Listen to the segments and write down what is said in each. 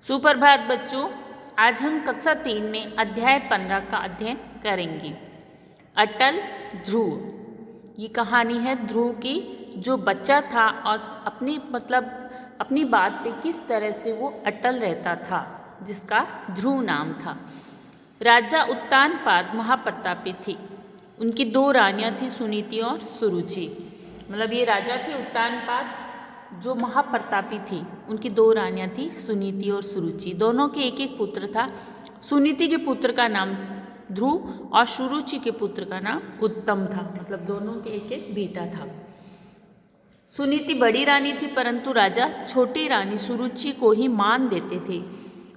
सुप्रभात बच्चों, आज हम कक्षा 3 में अध्याय 15 का अध्ययन करेंगे। अटल ध्रुव। ये कहानी है ध्रुव की, जो बच्चा था और अपनी बात पे किस तरह से वो अटल रहता था, जिसका ध्रुव नाम था। राजा उत्तानपाद महाप्रतापी थे। उनकी 2 रानियां थी, सुनीति और सुरुचि। ये राजा थे उत्तानपाद, जो महाप्रतापी थी। उनकी 2 रानियां थी, सुनीति और सुरुचि। दोनों के एक एक पुत्र था। सुनीति के पुत्र का नाम ध्रुव और सुरुचि के पुत्र का नाम उत्तम था। दोनों के एक एक बेटा था। सुनीति बड़ी रानी थी, परंतु राजा छोटी रानी सुरुचि को ही मान देते थे।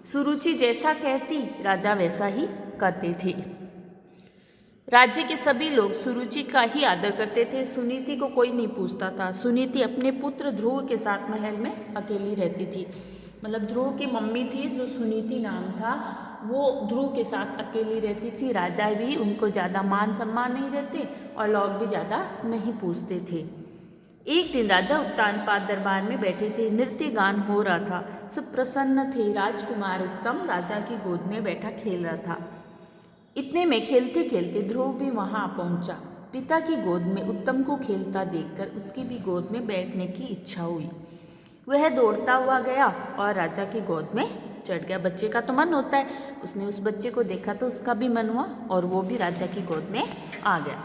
सुरुचि जैसा कहती, राजा वैसा ही करते थे। राज्य के सभी लोग सुरुचि का ही आदर करते थे। सुनीति को कोई नहीं पूछता था। सुनीति अपने पुत्र ध्रुव के साथ महल में अकेली रहती थी। ध्रुव की मम्मी थी, जो सुनीति नाम था, वो ध्रुव के साथ अकेली रहती थी। राजा भी उनको ज़्यादा मान सम्मान नहीं देते और लोग भी ज़्यादा नहीं पूछते थे। एक दिन राजा उत्तानपाद दरबार में बैठे थे। नृत्य गान हो रहा था। सब प्रसन्न थे। राजकुमार उत्तम राजा की गोद में बैठा खेल रहा था। इतने में खेलते खेलते ध्रुव भी वहां पहुंचा। पिता की गोद में उत्तम को खेलता देखकर उसकी भी गोद में बैठने की इच्छा हुई। वह दौड़ता हुआ गया और राजा की गोद में चढ़ गया। बच्चे का तो मन होता है। उसने उस बच्चे को देखा तो उसका भी मन हुआ और वो भी राजा की गोद में आ गया।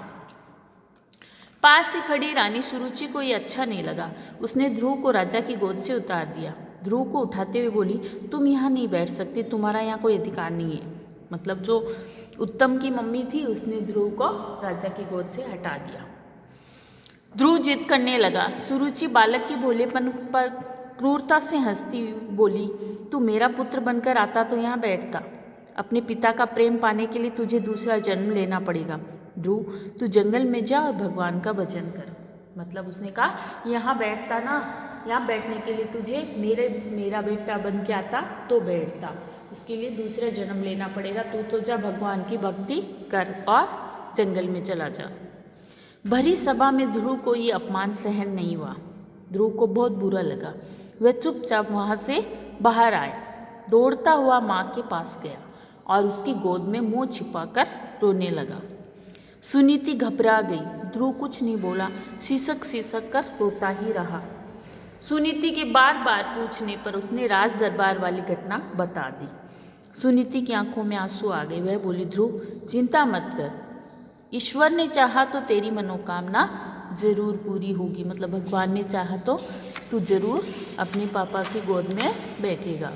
पास से खड़ी रानी सुरुचि को ये अच्छा नहीं लगा। उसने ध्रुव को राजा की गोद से उतार दिया। ध्रुव को उठाते हुए बोली, तुम यहाँ नहीं बैठ सकती, तुम्हारा यहाँ कोई अधिकार नहीं है। जो उत्तम की मम्मी थी, उसने ध्रुव को राजा की गोद से हटा दिया। ध्रुव जिद करने लगा। सुरुचि बालक के भोलेपन पर क्रूरता से हंसती बोली, तू मेरा पुत्र बनकर आता तो यहाँ बैठता। अपने पिता का प्रेम पाने के लिए तुझे दूसरा जन्म लेना पड़ेगा। ध्रुव, तू जंगल में जा और भगवान का भजन कर। उसने कहा, यहाँ बैठता ना, यहाँ बैठने के लिए तुझे मेरा बेटा बन के आता तो बैठता। इसके लिए दूसरा जन्म लेना पड़ेगा। तू तो जा, भगवान की भक्ति कर और जंगल में चला जा। भरी सभा में ध्रुव को ये अपमान सहन नहीं हुआ। ध्रुव को बहुत बुरा लगा। वह चुपचाप वहाँ से बाहर आया। दौड़ता हुआ माँ के पास गया और उसकी गोद में मुंह छिपाकर रोने लगा। सुनीति घबरा गई। ध्रुव कुछ नहीं बोला, सिसक कर रोता ही रहा। सुनीति के बार बार पूछने पर उसने राज दरबार वाली घटना बता दी। सुनीति की आंखों में आंसू आ गए। वह बोली, ध्रुव चिंता मत कर, ईश्वर ने चाहा तो तेरी मनोकामना जरूर पूरी होगी। भगवान ने चाहा तो तू जरूर अपने पापा की गोद में बैठेगा।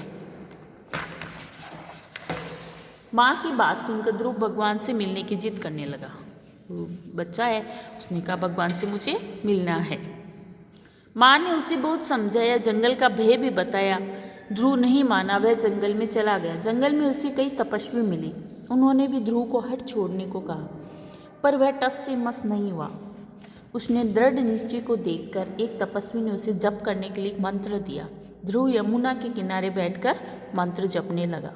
माँ की बात सुनकर ध्रुव भगवान से मिलने की जिद करने लगा। वो बच्चा है, उसने कहा, भगवान से मुझे मिलना है। माँ ने उसे बहुत समझाया, जंगल का भय भी बताया। ध्रुव नहीं माना। वह जंगल में चला गया। जंगल में उसे कई तपस्वी मिले। उन्होंने भी ध्रुव को हट छोड़ने को कहा, पर वह टस से मस नहीं हुआ। उसने दृढ़ निश्चय को देखकर एक तपस्वी ने उसे जप करने के लिए एक मंत्र दिया। ध्रुव यमुना के किनारे बैठकर मंत्र जपने लगा।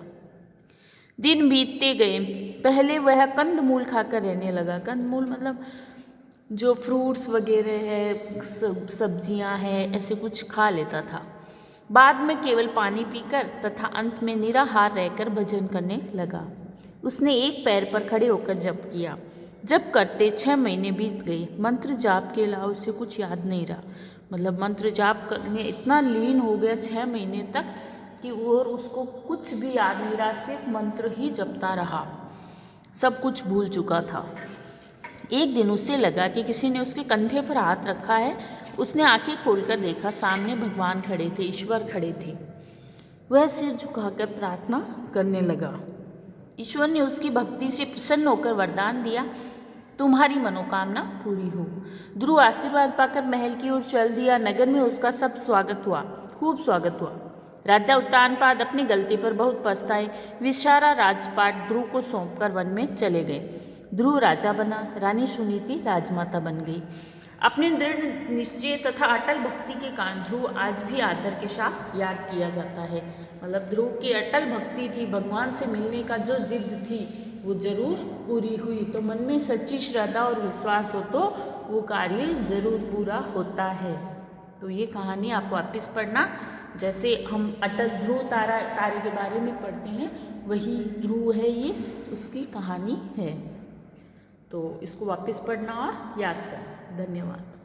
दिन बीतते गए। पहले वह कंदमूल खाकर रहने लगा। कंदमूल जो फ्रूट्स वगैरह है, सब्जियां हैं, ऐसे कुछ खा लेता था। बाद में केवल पानी पीकर तथा अंत में निराहार रहकर भजन करने लगा। उसने एक पैर पर खड़े होकर जप किया। जप करते 6 महीने बीत गए। मंत्र जाप के अलावा उसे कुछ याद नहीं रहा। मंत्र जाप करने इतना लीन हो गया 6 महीने तक कि और उसको कुछ भी याद नहीं रहा, सिर्फ मंत्र ही जपता रहा। सब कुछ भूल चुका था। एक दिन उसे लगा कि किसी ने उसके कंधे पर हाथ रखा है। उसने आंखें खोलकर देखा, सामने भगवान खड़े थे, ईश्वर खड़े थे। वह सिर झुकाकर प्रार्थना करने लगा। ईश्वर ने उसकी भक्ति से प्रसन्न होकर वरदान दिया, तुम्हारी मनोकामना पूरी हो। ध्रुव आशीर्वाद पाकर महल की ओर चल दिया। नगर में उसका सब स्वागत हुआ, खूब स्वागत हुआ। राजा उत्तानपाद अपनी गलती पर बहुत पछताए। वे सारा राजपाट ध्रुव को सौंपकर वन में चले गए। ध्रुव राजा बना। रानी सुनीति राजमाता बन गई। अपने दृढ़ निश्चय तथा अटल भक्ति के कारण ध्रुव आज भी आदर के साथ याद किया जाता है। ध्रुव की अटल भक्ति थी, भगवान से मिलने का जो जिद थी वो जरूर पूरी हुई। तो मन में सच्ची श्रद्धा और विश्वास हो तो वो कार्य जरूर पूरा होता है। तो ये कहानी आप वापस पढ़ना। जैसे हम अटल ध्रुव तारे के बारे में पढ़ते हैं, वही ध्रुव है ये, उसकी कहानी है। तो इसको वापस पढ़ना और याद करना। धन्यवाद।